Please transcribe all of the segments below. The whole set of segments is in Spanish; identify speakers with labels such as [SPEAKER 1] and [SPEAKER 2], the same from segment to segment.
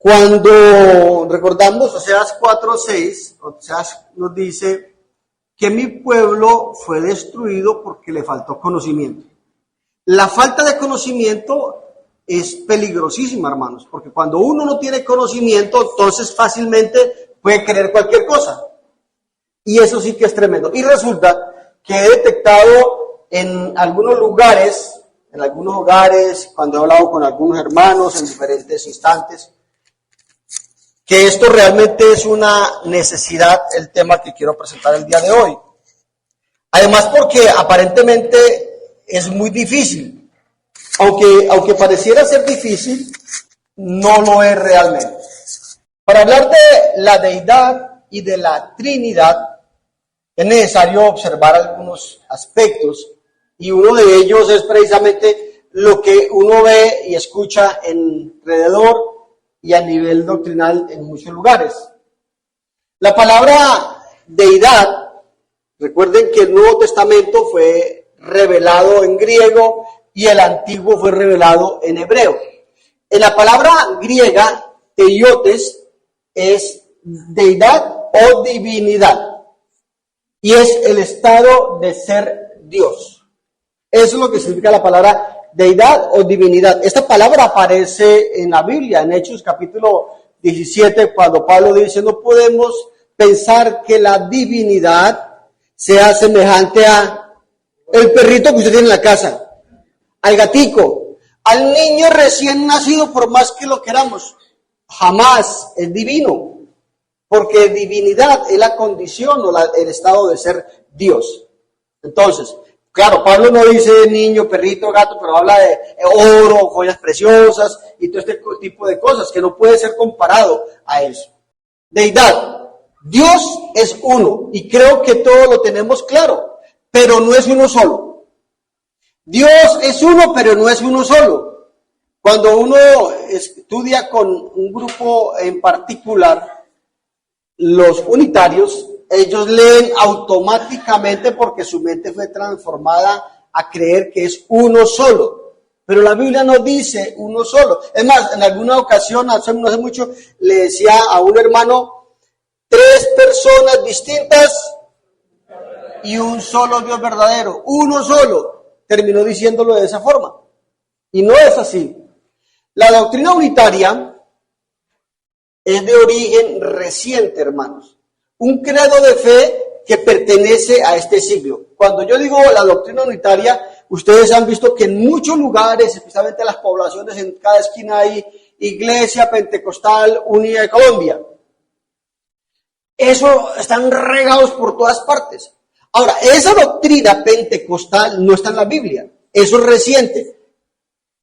[SPEAKER 1] Cuando recordamos Oseas 4:6, Oseas nos dice que mi pueblo fue destruido porque le faltó conocimiento. La falta de conocimiento es peligrosísima, hermanos, porque cuando uno no tiene conocimiento, entonces fácilmente puede creer cualquier cosa. Y eso sí que es tremendo. Y resulta que he detectado en algunos lugares, cuando he hablado con algunos hermanos en diferentes instantes, que esto realmente es una necesidad, el tema que quiero presentar el día de hoy. Además porque aparentemente es muy difícil. Aunque pareciera ser difícil, no lo es realmente. Para hablar de la deidad y de la Trinidad, es necesario observar algunos aspectos, y uno de ellos es precisamente lo que uno ve y escucha alrededor y a nivel doctrinal en muchos lugares. La palabra deidad, recuerden que el Nuevo Testamento fue revelado en griego y el Antiguo fue revelado en hebreo. En la palabra griega, teiotes, es deidad o divinidad, y es el estado de ser Dios. Eso es lo que significa la palabra deidad o divinidad. Esta palabra aparece en la Biblia, en Hechos capítulo 17, cuando Pablo dice, no podemos pensar que la divinidad sea semejante a el perrito que usted tiene en la casa, al gatico, al niño recién nacido, por más que lo queramos. Jamás es divino, porque divinidad es la condición o el estado de ser Dios. Entonces, claro, Pablo no dice niño, perrito, gato, pero habla de oro, joyas preciosas y todo este tipo de cosas que no puede ser comparado a eso. Deidad. Dios es uno y creo que todo lo tenemos claro, pero no es uno solo. Dios es uno, pero no es uno solo. Cuando uno estudia con un grupo en particular, los unitarios, ellos leen automáticamente porque su mente fue transformada a creer que es uno solo. Pero la Biblia no dice uno solo. Es más, en alguna ocasión, no hace mucho, le decía a un hermano, 3 personas distintas y un solo Dios verdadero, uno solo. Terminó diciéndolo de esa forma. Y no es así. La doctrina unitaria es de origen reciente, hermanos. Un credo de fe que pertenece a este siglo. Cuando yo digo la doctrina unitaria, ustedes han visto que en muchos lugares, especialmente en las poblaciones, en cada esquina hay Iglesia Pentecostal Unida de Colombia. Eso están regados por todas partes. Ahora, esa doctrina pentecostal no está en la Biblia. Eso es reciente.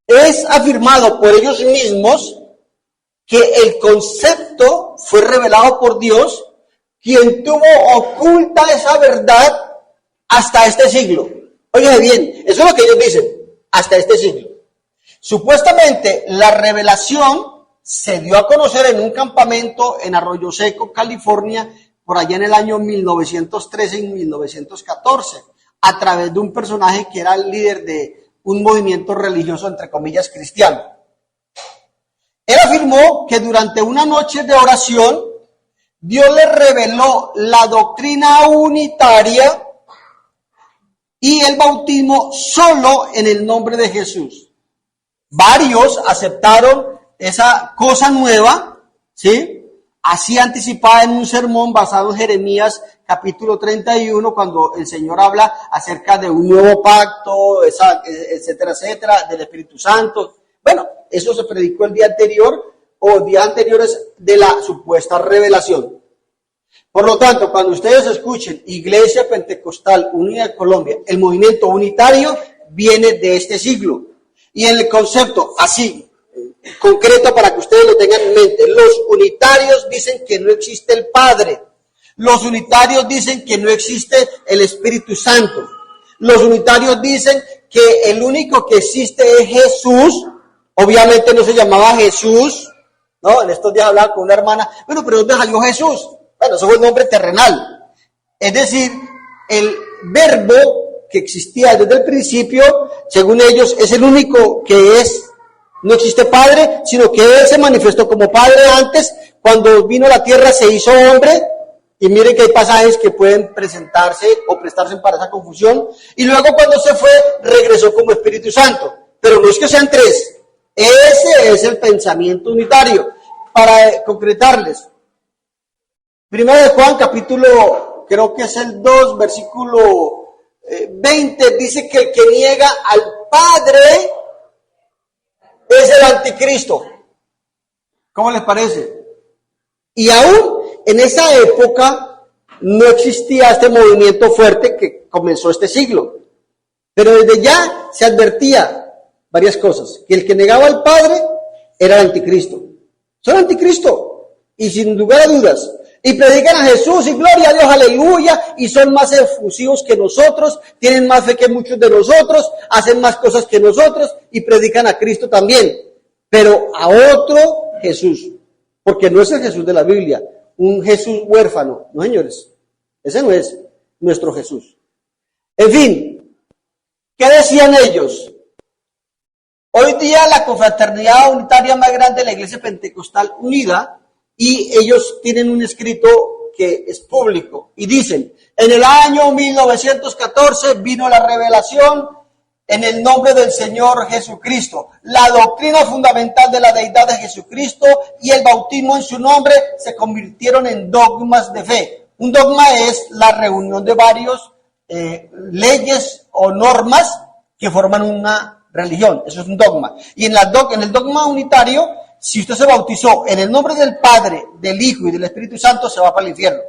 [SPEAKER 1] Es afirmado por ellos mismos que el concepto fue revelado por Dios, quien tuvo oculta esa verdad hasta este siglo. Oye bien, eso es lo que ellos dicen, hasta este siglo. Supuestamente la revelación se dio a conocer en un campamento en Arroyo Seco, California, por allá en el año 1913 y 1914, a través de un personaje que era el líder de un movimiento religioso, entre comillas, cristiano. Él afirmó que durante una noche de oración, Dios le reveló la doctrina unitaria y el bautismo solo en el nombre de Jesús. Varios aceptaron esa cosa nueva, ¿sí? Así anticipada en un sermón basado en Jeremías capítulo 31, cuando el Señor habla acerca de un nuevo pacto, etcétera, etcétera, del Espíritu Santo. Bueno, eso se predicó el día anterior o días anteriores de la supuesta revelación. Por lo tanto, cuando ustedes escuchen Iglesia Pentecostal Unida de Colombia, el movimiento unitario viene de este siglo. Y en el concepto así, concreto para que ustedes lo tengan en mente, los unitarios dicen que no existe el Padre. Los unitarios dicen que no existe el Espíritu Santo. Los unitarios dicen que el único que existe es Jesús. Obviamente no se llamaba Jesús, ¿no? En estos días hablaba con una hermana, bueno, pero ¿dónde salió Jesús? Bueno, eso fue el nombre terrenal. Es decir, el verbo que existía desde el principio, según ellos, es el único que es No existe Padre, sino que Él se manifestó como Padre antes. Cuando vino a la tierra se hizo hombre. Y miren que hay pasajes que pueden presentarse o prestarse para esa confusión. Y luego cuando se fue, regresó como Espíritu Santo. Pero no es que sean tres. Ese es el pensamiento unitario. Para concretarles. Primero de Juan, capítulo, creo que es el 2, versículo 20, dice que el que niega al Padre es el anticristo. ¿Cómo les parece? Y aún en esa época no existía este movimiento fuerte que comenzó este siglo. Pero desde ya se advertía varias cosas. Que el que negaba al Padre era el anticristo. Son anticristo. Y sin lugar a dudas. Y predican a Jesús y gloria a Dios, aleluya. Y son más efusivos que nosotros. Tienen más fe que muchos de nosotros. Hacen más cosas que nosotros. Y predican a Cristo también. Pero a otro Jesús. Porque no es el Jesús de la Biblia. Un Jesús huérfano. No, señores. Ese no es nuestro Jesús. En fin. ¿Qué decían ellos? Hoy día la confraternidad unitaria más grande de la Iglesia Pentecostal Unida, y ellos tienen un escrito que es público, y dicen, en el año 1914 vino la revelación en el nombre del Señor Jesucristo. La doctrina fundamental de la deidad de Jesucristo y el bautismo en su nombre se convirtieron en dogmas de fe. Un dogma es la reunión de varios leyes o normas que forman una religión. Eso es un dogma. Y en el dogma unitario, si usted se bautizó en el nombre del Padre, del Hijo y del Espíritu Santo, se va para el infierno.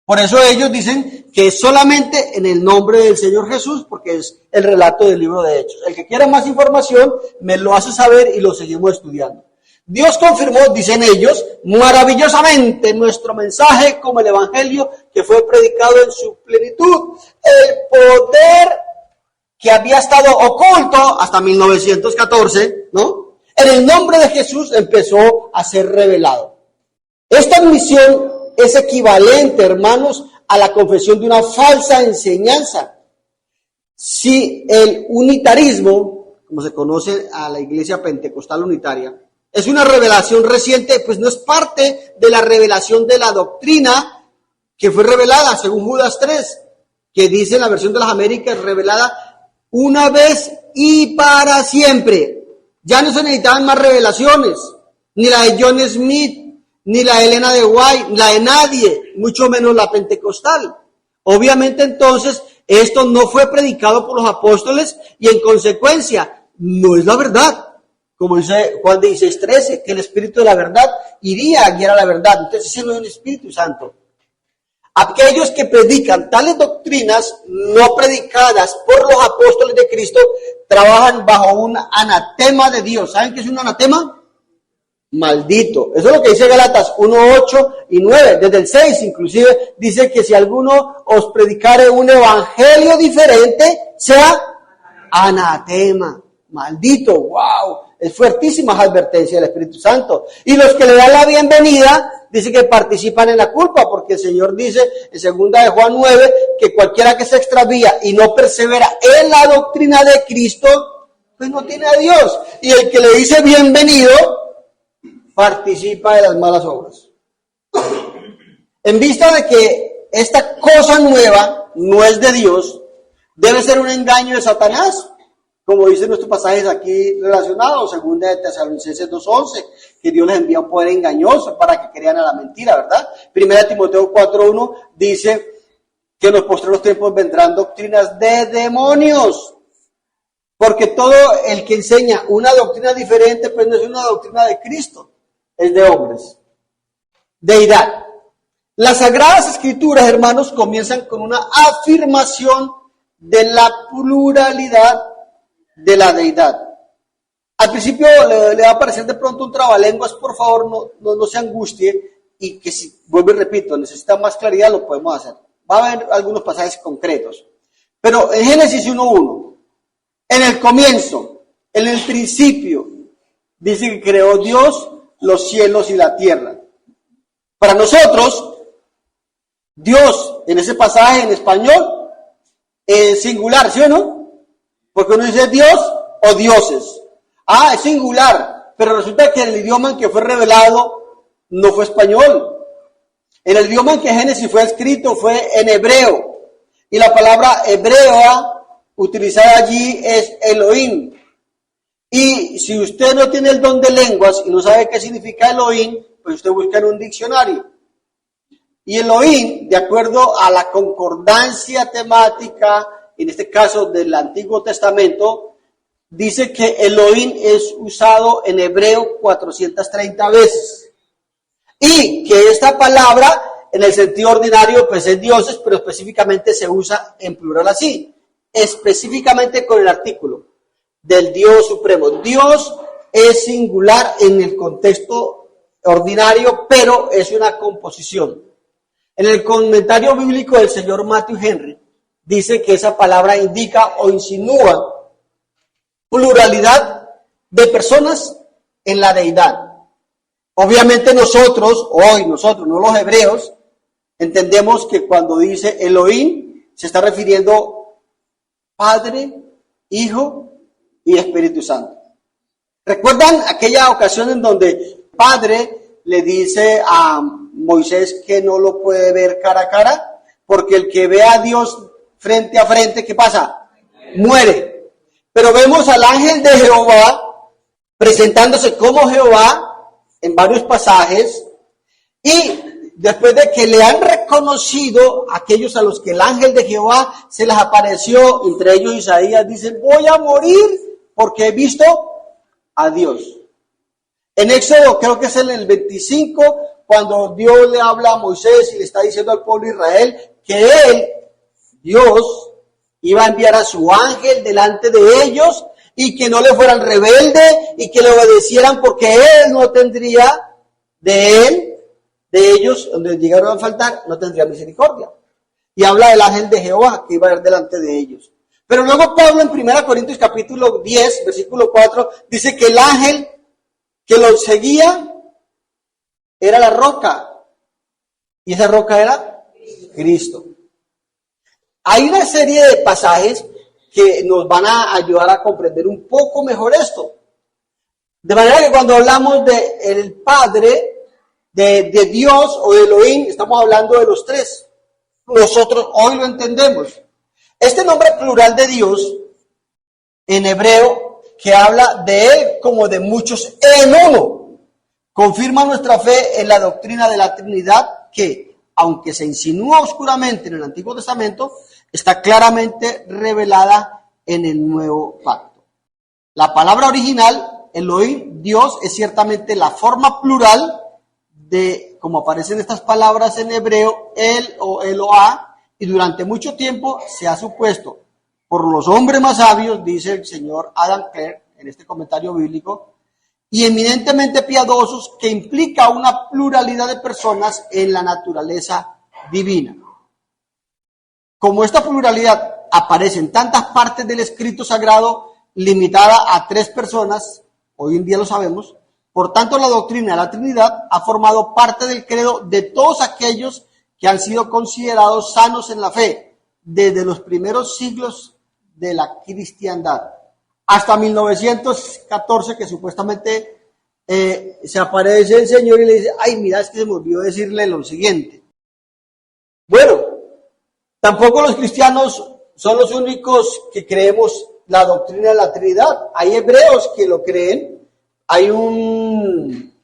[SPEAKER 1] Por eso ellos dicen que es solamente en el nombre del Señor Jesús, porque es el relato del libro de Hechos. El que quiera más información, me lo hace saber y lo seguimos estudiando. Dios confirmó, dicen ellos, maravillosamente nuestro mensaje como el Evangelio que fue predicado en su plenitud. El poder que había estado oculto hasta 1914, ¿no? En el nombre de Jesús empezó a ser revelado. Esta admisión es equivalente, hermanos, a la confesión de una falsa enseñanza. Si el unitarismo, como se conoce a la Iglesia Pentecostal Unitaria, es una revelación reciente, pues no es parte de la revelación de la doctrina que fue revelada, según Judas 3, que dice en la versión de las Américas, revelada una vez y para siempre. Ya no se necesitaban más revelaciones, ni la de John Smith, ni la de Elena de White, la de nadie, mucho menos la pentecostal. Obviamente entonces esto no fue predicado por los apóstoles y en consecuencia no es la verdad. Como dice Juan 16:13, que el Espíritu de la verdad iría a guiar a la verdad. Entonces ese no es un Espíritu Santo. Aquellos que predican tales doctrinas no predicadas por los apóstoles de Cristo trabajan bajo un anatema de Dios. ¿Saben qué es un anatema? Maldito. Eso es lo que dice Gálatas 1:8 y 9. Desde el 6 inclusive dice que si alguno os predicare un evangelio diferente, sea anatema. Maldito. ¡Wow! Es fuertísima esa advertencia del Espíritu Santo. Y los que le dan la bienvenida, dice que participan en la culpa, porque el Señor dice en 2 de Juan 9, que cualquiera que se extravía y no persevera en la doctrina de Cristo, pues no tiene a Dios. Y el que le dice bienvenido, participa de las malas obras. En vista de que esta cosa nueva no es de Dios, debe ser un engaño de Satanás. Como dicen nuestros pasajes aquí relacionados, 2 de Tesalonicenses 2:11, que Dios les envía un poder engañoso para que crean a la mentira, ¿verdad? 1 Timoteo 4:1 dice que en los postreros tiempos vendrán doctrinas de demonios, porque todo el que enseña una doctrina diferente, pues no es una doctrina de Cristo, es de hombres. Deidad. Las Sagradas Escrituras, hermanos, comienzan con una afirmación de la pluralidad de la deidad. Al principio le va a aparecer de pronto un trabalenguas, por favor no se angustie, y que si, vuelvo y repito, necesita más claridad, lo podemos hacer. Va a haber algunos pasajes concretos. Pero en Génesis 1:1, en el comienzo, en el principio, dice que creó Dios los cielos y la tierra. Para nosotros, Dios, en ese pasaje en español, es singular, ¿sí o no? Porque uno dice Dios o dioses. Ah, es singular, pero resulta que en el idioma en que fue revelado no fue español. En el idioma en que Génesis fue escrito fue en hebreo. Y la palabra hebrea utilizada allí es Elohim. Y si usted no tiene el don de lenguas y no sabe qué significa Elohim, pues usted busca en un diccionario. Y Elohim, de acuerdo a la concordancia temática, en este caso del Antiguo Testamento, dice que Elohim es usado en hebreo 430 veces. Y que esta palabra, en el sentido ordinario, pues es dioses, pero específicamente se usa en plural así, específicamente con el artículo del Dios supremo. Dios es singular en el contexto ordinario, pero es una composición. En el comentario bíblico del señor Matthew Henry, dice que esa palabra indica o insinúa pluralidad de personas en la deidad. Obviamente nosotros, no los hebreos, entendemos que cuando dice Elohim, se está refiriendo Padre, Hijo y Espíritu Santo. ¿Recuerdan aquella ocasión en donde Padre le dice a Moisés que no lo puede ver cara a cara? Porque el que ve a Dios frente a frente, ¿qué pasa? Muere. Pero vemos al ángel de Jehová presentándose como Jehová en varios pasajes, y después de que le han reconocido aquellos a los que el ángel de Jehová se les apareció, entre ellos Isaías dice, voy a morir porque he visto a Dios. En Éxodo, creo que es en el 25, cuando Dios le habla a Moisés y le está diciendo al pueblo de Israel que él, Dios, iba a enviar a su ángel delante de ellos y que no le fueran rebelde y que le obedecieran porque él no tendría de ellos, donde llegaron a faltar, no tendría misericordia. Y habla del ángel de Jehová que iba a ir delante de ellos. Pero luego Pablo en 1 Corintios capítulo 10, versículo 4, dice que el ángel que los seguía era la roca. Y esa roca era Cristo. Hay una serie de pasajes que nos van a ayudar a comprender un poco mejor esto. De manera que cuando hablamos de el Padre, de Dios o de Elohim, estamos hablando de los tres. Nosotros hoy lo entendemos. Este nombre plural de Dios, en hebreo, que habla de Él como de muchos en uno, confirma nuestra fe en la doctrina de la Trinidad que, aunque se insinúa oscuramente en el Antiguo Testamento, está claramente revelada en el Nuevo Pacto. La palabra original, Elohim, Dios, es ciertamente la forma plural de, como aparecen estas palabras en hebreo, El o Eloah, y durante mucho tiempo se ha supuesto por los hombres más sabios, dice el señor Adam Clarke en este comentario bíblico, y eminentemente piadosos, que implica una pluralidad de personas en la naturaleza divina. Como esta pluralidad aparece en tantas partes del escrito sagrado, limitada a 3 personas, hoy en día lo sabemos, por tanto la doctrina de la Trinidad ha formado parte del credo de todos aquellos que han sido considerados sanos en la fe, desde los primeros siglos de la cristiandad, hasta 1914, que supuestamente se aparece el Señor y le dice, ay, mira, es que se me olvidó decirle lo siguiente. Bueno, tampoco los cristianos son los únicos que creemos la doctrina de la Trinidad. Hay hebreos que lo creen. Hay un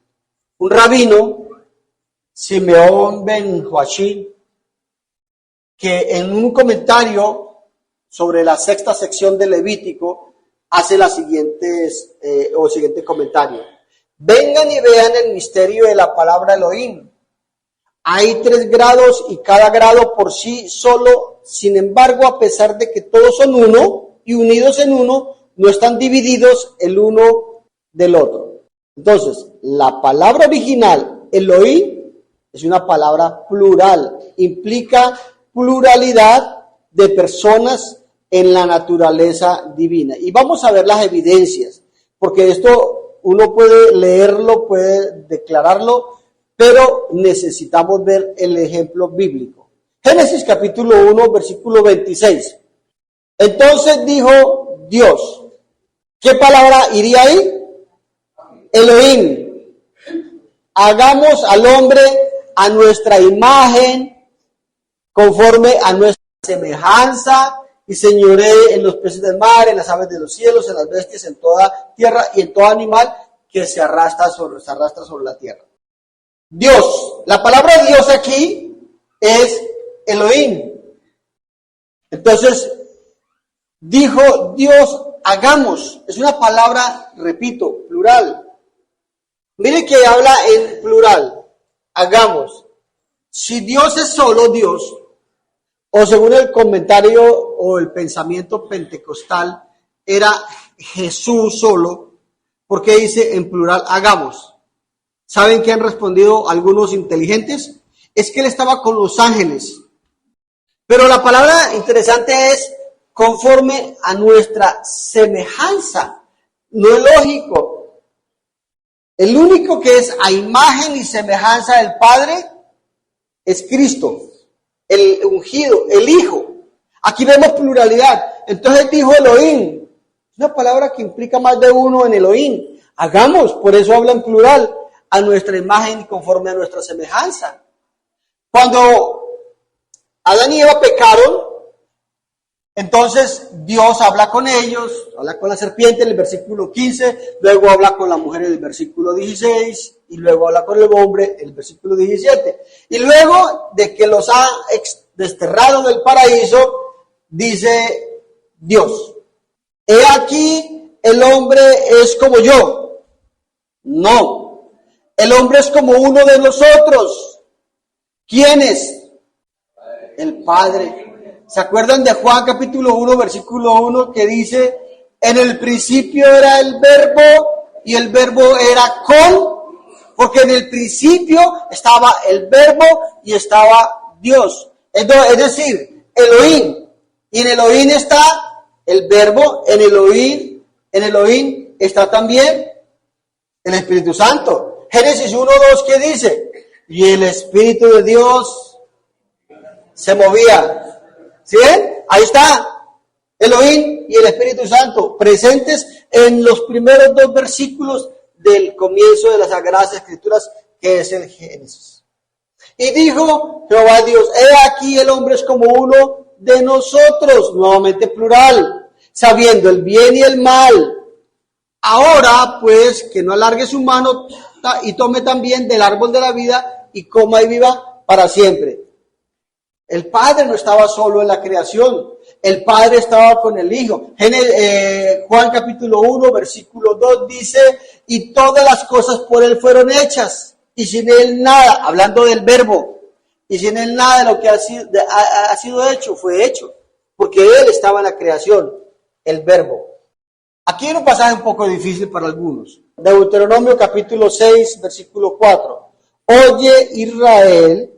[SPEAKER 1] rabino, Simeón ben Joachim, que en un comentario sobre la 6ª sección de Levítico hace el siguiente comentario. Vengan y vean el misterio de la palabra Elohim. Hay 3 grados y cada grado por sí solo, sin embargo, a pesar de que todos son uno y unidos en uno, no están divididos el uno del otro. Entonces, la palabra original, Elohim, es una palabra plural, implica pluralidad de personas en la naturaleza divina. Y vamos a ver las evidencias, porque esto uno puede leerlo, puede declararlo, pero necesitamos ver el ejemplo bíblico. Génesis capítulo 1, versículo 26. Entonces dijo Dios, ¿Qué palabra iría ahí? Elohim. Hagamos al hombre a nuestra imagen, conforme a nuestra semejanza, y señoree en los peces del mar, en las aves de los cielos, en las bestias, en toda tierra y en todo animal que se arrastra sobre la tierra. Dios, la palabra Dios aquí es Elohim. Entonces, dijo Dios, hagamos. Es una palabra, repito, plural. Mire que habla en plural, hagamos. Si Dios es solo Dios, o según el comentario o el pensamiento pentecostal, era Jesús solo, porque dice en plural, hagamos. ¿Saben qué han respondido algunos inteligentes? Es que él estaba con los ángeles. Pero la palabra interesante es conforme a nuestra semejanza. No es lógico. El único que es a imagen y semejanza del Padre es Cristo, el ungido, el Hijo. Aquí vemos pluralidad. Entonces dijo Elohim. Es una palabra que implica más de uno en Elohim. Hagamos, por eso habla en plural, a nuestra imagen y conforme a nuestra semejanza. Cuando Adán y Eva pecaron, entonces Dios habla con ellos, habla con la serpiente en el versículo 15, luego habla con la mujer en el versículo 16, y luego habla con el hombre en el versículo 17. Y luego de que los ha desterrado del paraíso, dice Dios, he aquí el hombre es como yo. No, el hombre es como uno de nosotros. ¿Quién es? El Padre. ¿Se acuerdan de Juan capítulo 1, versículo 1, que dice, en el principio era el verbo y el verbo era con? Porque en el principio estaba el verbo y estaba Dios. Es decir, Elohim. Y en Elohim está el verbo, en Elohim está también el Espíritu Santo. Génesis 1:2, ¿qué dice? Y el Espíritu de Dios se movía. ¿Sí ven? Ahí está Elohim y el Espíritu Santo presentes en los primeros 2 versículos del comienzo de las Sagradas Escrituras, que es el Génesis. Y dijo Jehová Dios, he aquí el hombre es como uno de nosotros, nuevamente plural, sabiendo el bien y el mal. Ahora pues que no alargue su mano y tome también del árbol de la vida y coma y viva para siempre. El Padre no estaba solo en la creación, el Padre estaba con el Hijo. Juan capítulo 1, versículo 2 dice, y todas las cosas por Él fueron hechas, y sin Él nada, hablando del verbo, y sin Él nada de lo que ha sido hecho, fue hecho, porque Él estaba en la creación, el verbo. Aquí hay un pasaje un poco difícil para algunos. Deuteronomio capítulo 6, versículo 4. Oye Israel,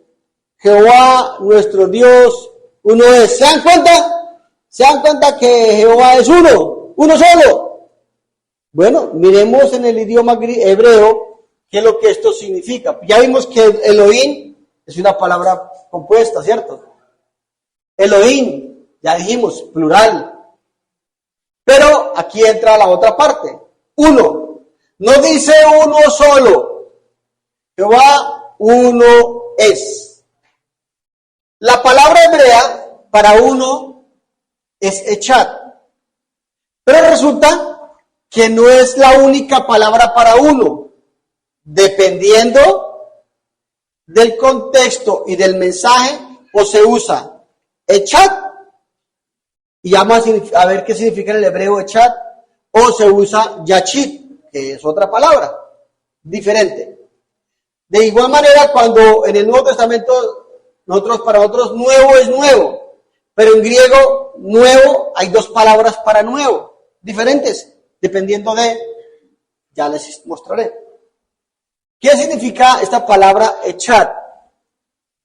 [SPEAKER 1] Jehová nuestro Dios, uno es. ¿Se dan cuenta? ¿Se dan cuenta que Jehová es uno solo? Bueno, miremos en el idioma hebreo qué es lo que esto significa. Ya vimos que Elohim es una palabra compuesta, ¿cierto? Elohim, ya dijimos, plural. Pero aquí entra la otra parte. Uno. No dice uno solo. Jehová uno es. La palabra hebrea para uno es echat. Pero resulta que no es la única palabra para uno. Dependiendo del contexto y del mensaje, o se usa echat, y vamos a ver qué significa en el hebreo echat, o se usa yachit, que es otra palabra diferente. De igual manera, cuando en el Nuevo Testamento para nosotros nuevo es nuevo, pero en griego nuevo hay 2 palabras para nuevo, diferentes, dependiendo de, ya les mostraré. ¿Qué significa esta palabra echat?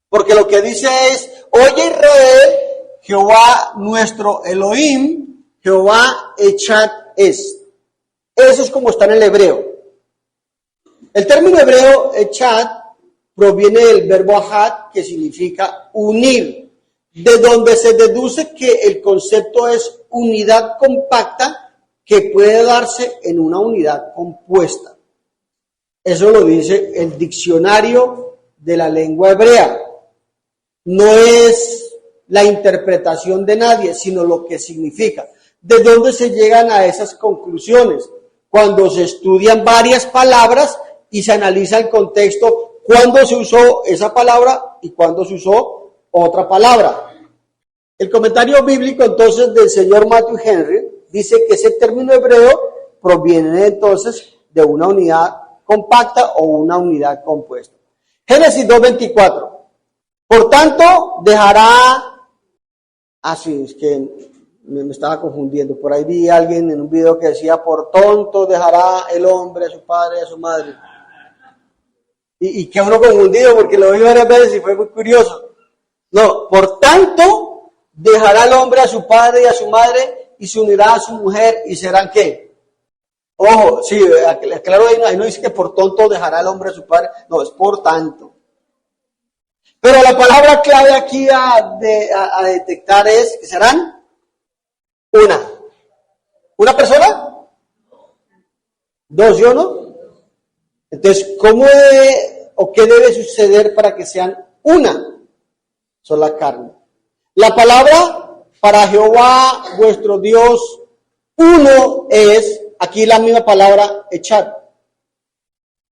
[SPEAKER 1] Porque lo que dice es, oye Israel, Jehová nuestro Elohim, Jehová echat es. Eso es como está en el hebreo. El término hebreo echat proviene del verbo ajat, que significa unir, de donde se deduce que el concepto es unidad compacta que puede darse en una unidad compuesta. Eso lo dice el diccionario de la lengua hebrea. No es la interpretación de nadie, sino lo que significa. ¿De dónde se llegan a esas conclusiones? Cuando se estudian varias palabras y se analiza el contexto, cuándo se usó esa palabra y cuándo se usó otra palabra. El comentario bíblico entonces del señor Matthew Henry dice que ese término hebreo proviene entonces de una unidad compacta o una unidad compuesta. Génesis 2:24. Por tanto, dejará... sí, es que me estaba confundiendo. Por ahí vi a alguien en un video que decía, por tonto dejará el hombre a su padre y a su madre. Y que uno confundido porque lo vi varias veces y fue muy curioso. No, por tanto dejará el hombre a su padre y a su madre y se unirá a su mujer y serán ¿qué? Ojo, sí, claro, ahí no dice que por tonto dejará el hombre a su padre, no, es por tanto. Pero la palabra clave aquí a detectar es que serán una persona, dos, ¿yo no? Entonces, ¿cómo debe o qué debe suceder para que sean una sola carne? La palabra para Jehová vuestro Dios uno es, aquí la misma palabra echar.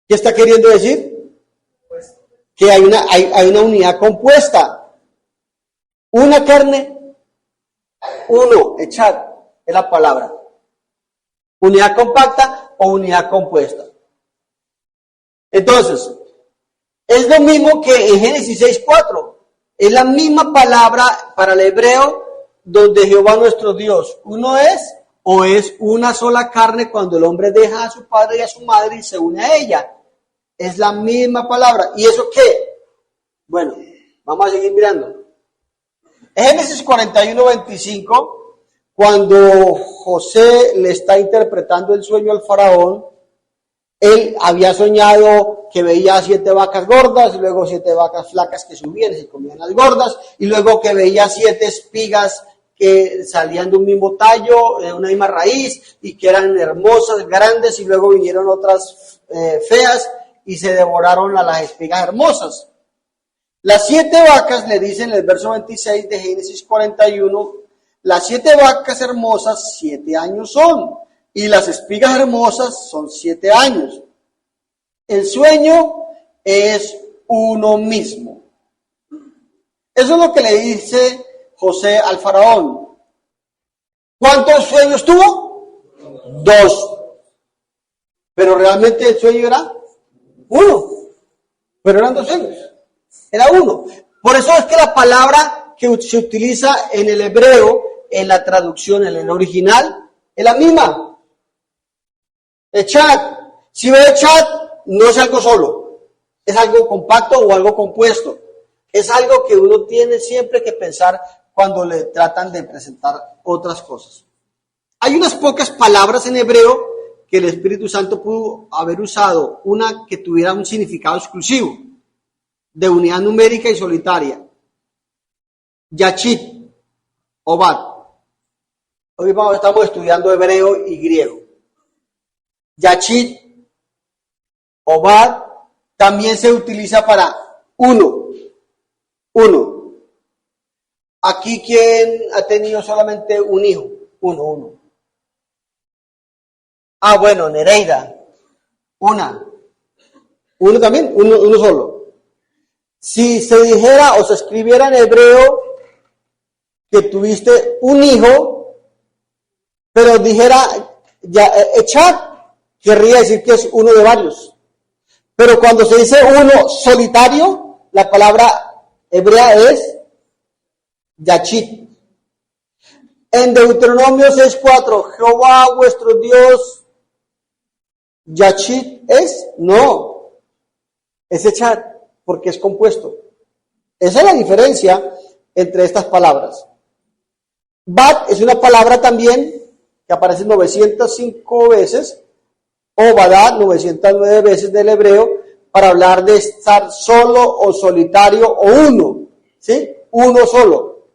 [SPEAKER 1] ¿Qué está queriendo decir? Que hay una unidad compuesta. Una carne, uno, echar, es la palabra. Unidad compacta o unidad compuesta. Entonces, es lo mismo que en Génesis 6:4. Es la misma palabra para el hebreo donde Jehová nuestro Dios uno es o es una sola carne cuando el hombre deja a su padre y a su madre y se une a ella. Es la misma palabra. ¿Y eso qué? Bueno, vamos a seguir mirando. En Génesis 41:25, cuando José le está interpretando el sueño al faraón, él había soñado que veía 7 vacas gordas, y luego 7 vacas flacas que subían y se comían las gordas, y luego que veía 7 espigas que salían de un mismo tallo, de una misma raíz, y que eran hermosas, grandes, y luego vinieron otras feas, y se devoraron a las espigas hermosas. Las 7 vacas, le dicen en el verso 26 de Génesis 41, las 7 vacas hermosas 7 años son, y las espigas hermosas son 7 años. El sueño es uno mismo. Eso es lo que le dice José al faraón. ¿Cuántos sueños tuvo? 2. Pero realmente el sueño era 1. Pero eran 2 sueños. Era 1. Por eso es que la palabra que se utiliza en el hebreo, en la traducción, en el original, es la misma. Echad. Si ve echad, no es algo solo. Es algo compacto o algo compuesto. Es algo que uno tiene siempre que pensar cuando le tratan de presentar otras cosas. Hay unas pocas palabras en hebreo que el Espíritu Santo pudo haber usado. Una que tuviera un significado exclusivo, de unidad numérica y solitaria. Yachit, Obad. Hoy estamos estudiando hebreo y griego. Yachit, Obad, también se utiliza para uno. Aquí, ¿quién ha tenido solamente un hijo? Uno. Bueno, Nereida. Uno también, uno solo. Si se dijera o se escribiera en hebreo que tuviste un hijo, pero dijera echad, querría decir que es uno de varios. Pero cuando se dice uno solitario, la palabra hebrea es Yachit. En Deuteronomio 6:4, Jehová vuestro Dios, Yachit es, no, es echar, porque es compuesto. Esa es la diferencia entre estas palabras. Bat es una palabra también que aparece 905 veces, o Badad 909 veces del hebreo, para hablar de estar solo o solitario o uno, ¿sí? Uno solo.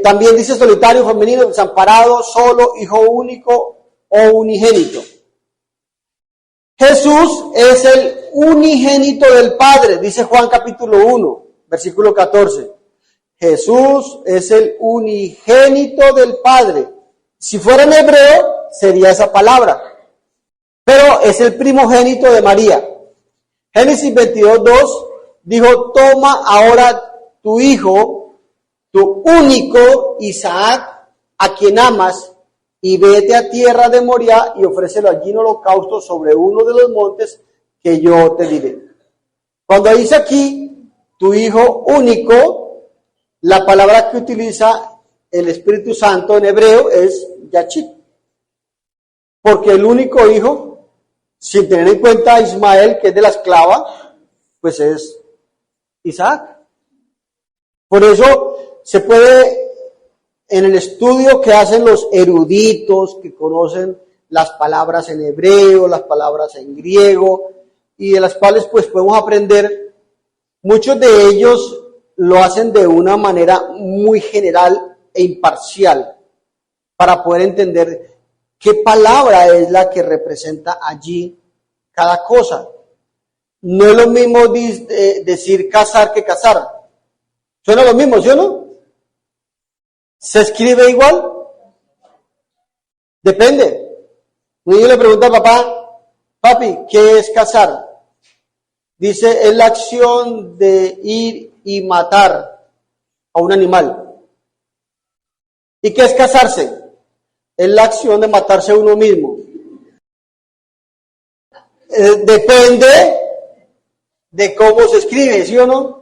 [SPEAKER 1] También dice solitario, femenino, desamparado, solo, hijo único o unigénito. Jesús es el unigénito del Padre, dice Juan capítulo 1, versículo 14. Jesús es el unigénito del Padre. Si fuera en hebreo, sería esa palabra. Pero es el primogénito de María. Génesis 22:2 dijo, toma ahora tu hijo, tu único Isaac, a quien amas, y vete a tierra de Moriah y ofrécelo allí en holocausto sobre uno de los montes que yo te diré. Cuando dice aquí, tu hijo único, la palabra que utiliza el Espíritu Santo en hebreo es Yachid. Porque el único hijo, sin tener en cuenta a Ismael, que es de la esclava, pues es Isaac. Por eso se puede, en el estudio que hacen los eruditos, que conocen las palabras en hebreo, las palabras en griego, y de las cuales pues podemos aprender, muchos de ellos lo hacen de una manera muy general e imparcial, para poder entender qué palabra es la que representa allí cada cosa. No es lo mismo decir casar que casar. ¿Suena lo mismo, sí o no? ¿Se escribe igual? Depende. Un niño le pregunta a papá, papi, ¿qué es casar? Dice, es la acción de ir y matar a un animal. ¿Y qué es casarse? Es la acción de matarse a uno mismo. Depende de cómo se escribe, ¿sí o no?